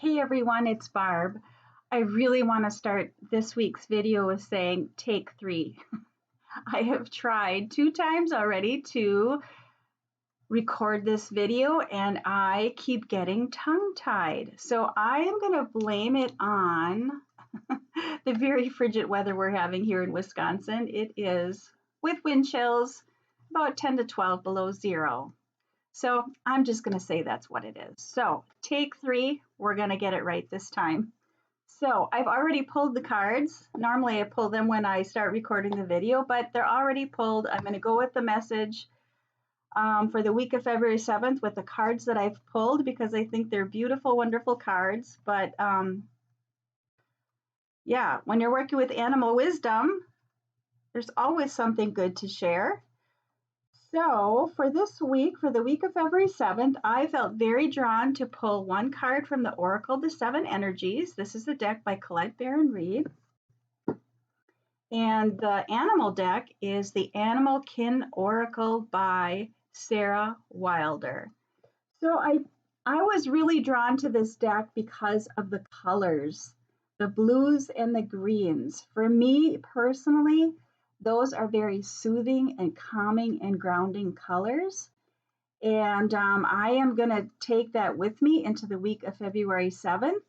Hey everyone, it's Barb. I really want to start this week's video with saying take 3. I have tried 2 times already to record this video and I keep getting tongue-tied. So I am going to blame it on the very frigid weather we're having here in Wisconsin. It is, with wind chills, about 10 to 12 below zero. So I'm just going to say that's what it is. So take 3, we're going to get it right this time. So I've already pulled the cards. Normally I pull them when I start recording the video, but they're already pulled. I'm going to go with the message for the week of February 7th with the cards that I've pulled because I think they're beautiful, wonderful cards. But yeah, when you're working with animal wisdom, there's always something good to share. So for this week, for the week of February 7th, I felt very drawn to pull one card from the Oracle, the 7 Energies. This is the deck by Colette Baron-Reid. And the animal deck is the Animal Kin Oracle by Sarah Wilder. So I was really drawn to this deck because of the colors, the blues and the greens. For me personally, those are very soothing and calming and grounding colors. And I am going to take that with me into the week of February 7th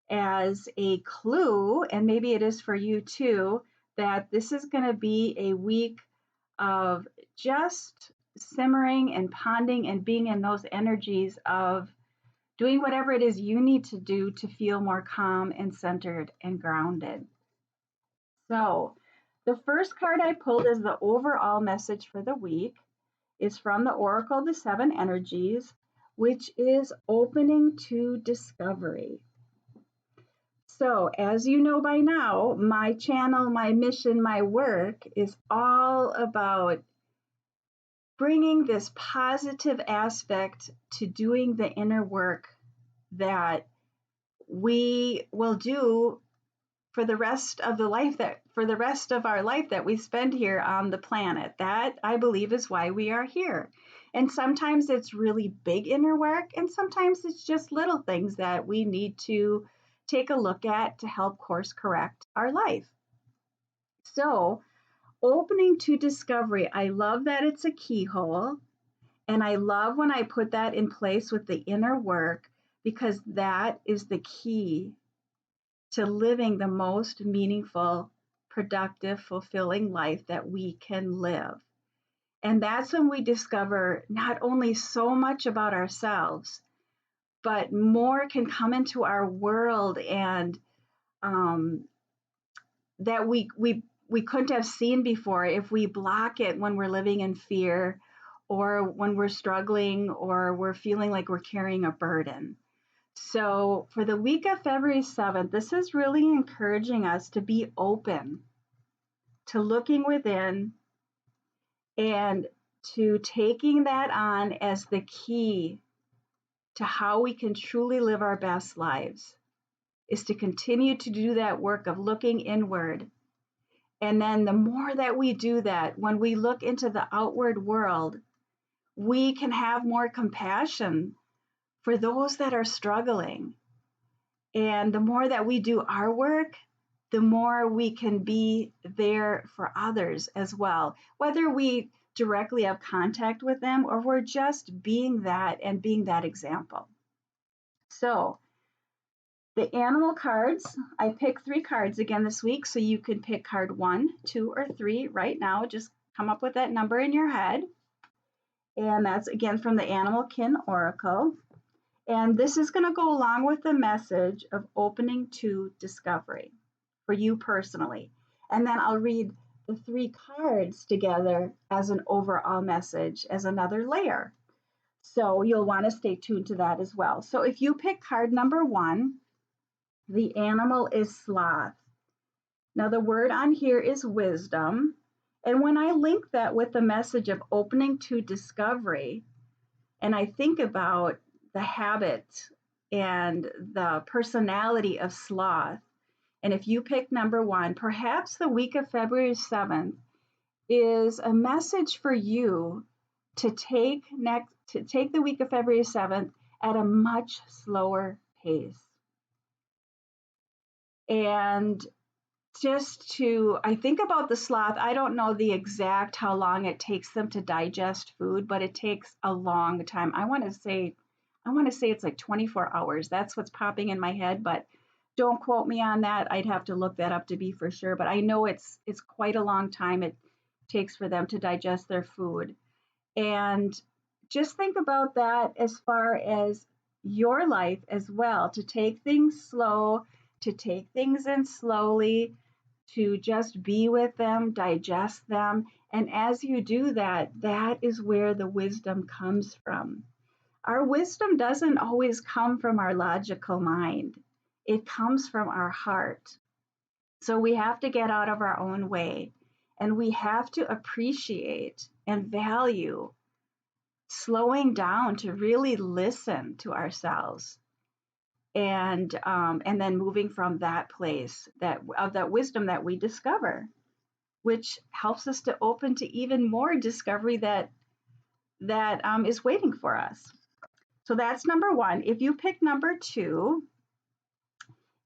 as a clue, and maybe it is for you too, that this is going to be a week of just simmering and ponding and being in those energies of doing whatever it is you need to do to feel more calm and centered and grounded. So the first card I pulled as the overall message for the week is from the Oracle, the 7 Energies, which is opening to discovery. So as you know by now, my channel, my mission, my work is all about bringing this positive aspect to doing the inner work that we will do for the rest of our life that we spend here on the planet. That, I believe, is why we are here. And sometimes it's really big inner work, and sometimes it's just little things that we need to take a look at to help course correct our life. So, opening to discovery, I love that it's a keyhole, and I love when I put that in place with the inner work, because that is the key to living the most meaningful, productive, fulfilling life that we can live. And that's when we discover not only so much about ourselves, but more can come into our world and that we couldn't have seen before if we block it when we're living in fear or when we're struggling or we're feeling like we're carrying a burden. So for the week of February 7th, this is really encouraging us to be open to looking within and to taking that on as the key to how we can truly live our best lives, is to continue to do that work of looking inward. And then the more that we do that, when we look into the outward world, we can have more compassion for those that are struggling. And the more that we do our work, the more we can be there for others as well, whether we directly have contact with them or we're just being that and being that example. So the animal cards, I picked 3 cards again this week, so you can pick card 1, 2, or 3 right now. Just come up with that number in your head. And that's again from the Animal Kin Oracle. And this is going to go along with the message of opening to discovery for you personally. And then I'll read the 3 cards together as an overall message, as another layer. So you'll want to stay tuned to that as well. So if you pick card number 1, the animal is sloth. Now the word on here is wisdom. And when I link that with the message of opening to discovery, and I think about the habit and the personality of sloth, and if you pick number 1, perhaps the week of February 7th is a message for you to take the week of February 7th at a much slower pace. And I think about the sloth. I don't know the exact how long it takes them to digest food, but it takes a long time. I want to say it's like 24 hours. That's what's popping in my head, but don't quote me on that. I'd have to look that up to be for sure, but I know it's quite a long time it takes for them to digest their food. And just think about that as far as your life as well, to take things slow, to take things in slowly, to just be with them, digest them. And as you do that, that is where the wisdom comes from. Our wisdom doesn't always come from our logical mind, it comes from our heart. So we have to get out of our own way and we have to appreciate and value slowing down to really listen to ourselves and then moving from that place that of that wisdom that we discover, which helps us to open to even more discovery that is waiting for us. So that's number one. If you pick number two,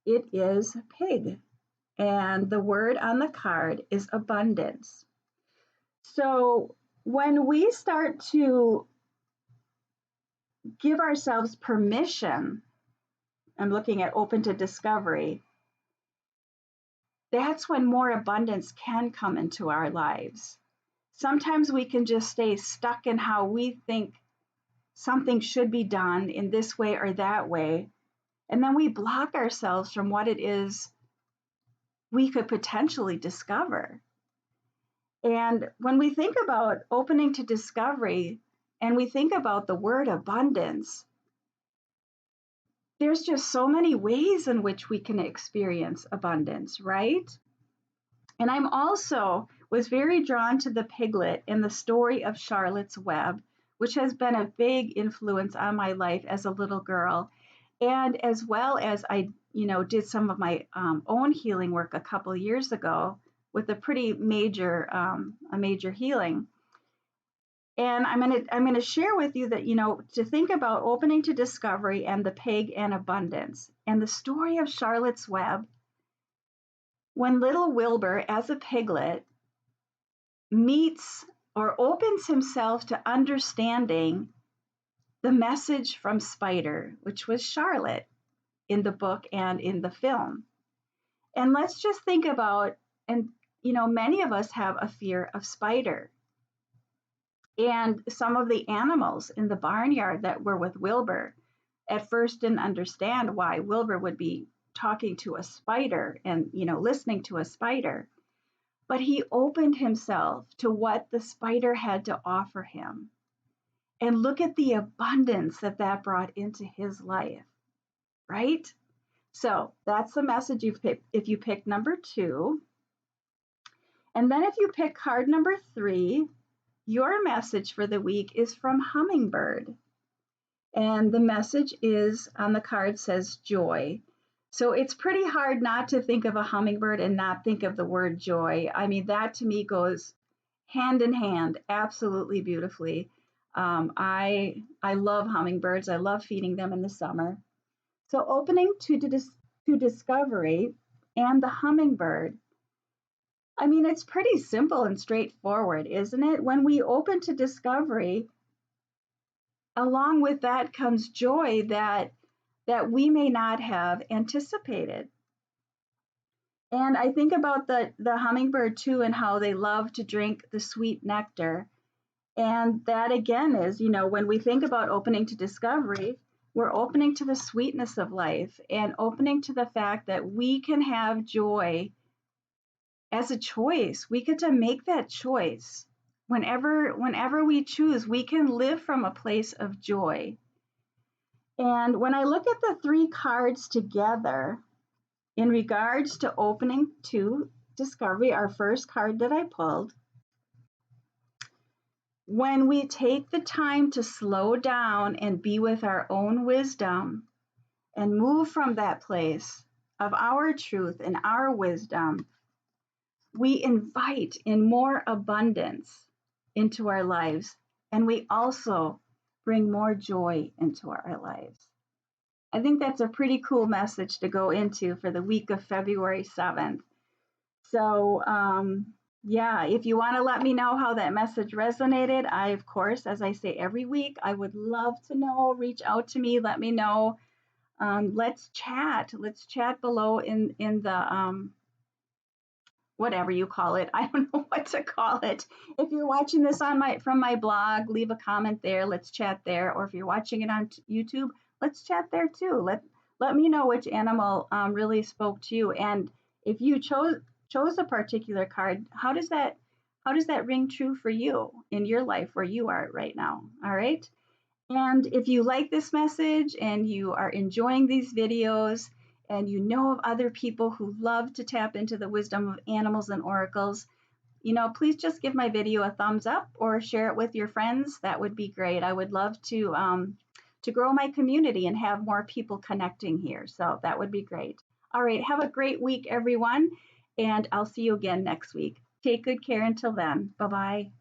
it is pig, and the word on the card is abundance. So when we start to give ourselves permission, I'm looking at open to discovery, that's when more abundance can come into our lives. Sometimes we can just stay stuck in how we think something should be done in this way or that way, and then we block ourselves from what it is we could potentially discover. And when we think about opening to discovery and we think about the word abundance, there's just so many ways in which we can experience abundance, right? And I'm also was very drawn to the piglet in the story of Charlotte's Web, which has been a big influence on my life as a little girl. And as well as I, did some of my own healing work a couple of years ago with a pretty major, a major healing. And I'm gonna share with you that to think about opening to discovery and the pig and abundance and the story of Charlotte's Web. When little Wilbur, as a piglet, meets or opens himself to understanding the message from Spider, which was Charlotte in the book and in the film. And let's just think about, and many of us have a fear of Spider. And some of the animals in the barnyard that were with Wilbur at first didn't understand why Wilbur would be talking to a spider and listening to a spider. But he opened himself to what the spider had to offer him. And look at the abundance that brought into his life, right? So that's the message you pick if you pick number two. And then if you pick card number three, your message for the week is from Hummingbird. And the message is on the card says joy. So it's pretty hard not to think of a hummingbird and not think of the word joy. I mean, that to me goes hand in hand, absolutely beautifully. I love hummingbirds. I love feeding them in the summer. So opening to discovery and the hummingbird. I mean, it's pretty simple and straightforward, isn't it? When we open to discovery, along with that comes joy that we may not have anticipated. And I think about the hummingbird too and how they love to drink the sweet nectar. And that again is, when we think about opening to discovery, we're opening to the sweetness of life and opening to the fact that we can have joy as a choice. We get to make that choice. Whenever we choose, we can live from a place of joy. And when I look at the three cards together, in regards to opening to discovery, our first card that I pulled, when we take the time to slow down and be with our own wisdom and move from that place of our truth and our wisdom, we invite in more abundance into our lives, and we also bring more joy into our lives. I think that's a pretty cool message to go into for the week of February 7th. So, yeah, if you want to let me know how that message resonated, I, of course, as I say every week, I would love to know. Reach out to me, let me know. Let's chat. Let's chat below in the whatever you call it. I don't know what to call it. If you're watching this on from my blog, leave a comment there. Let's chat there. Or if you're watching it on YouTube, let's chat there too. Let me know which animal really spoke to you, and if you chose a particular card, how does that ring true for you in your life where you are right now? All right. And if you like this message and you are enjoying these videos and you know of other people who love to tap into the wisdom of animals and oracles, please just give my video a thumbs up or share it with your friends. That would be great. I would love to grow my community and have more people connecting here. So that would be great. All right. Have a great week, everyone. And I'll see you again next week. Take good care until then. Bye-bye.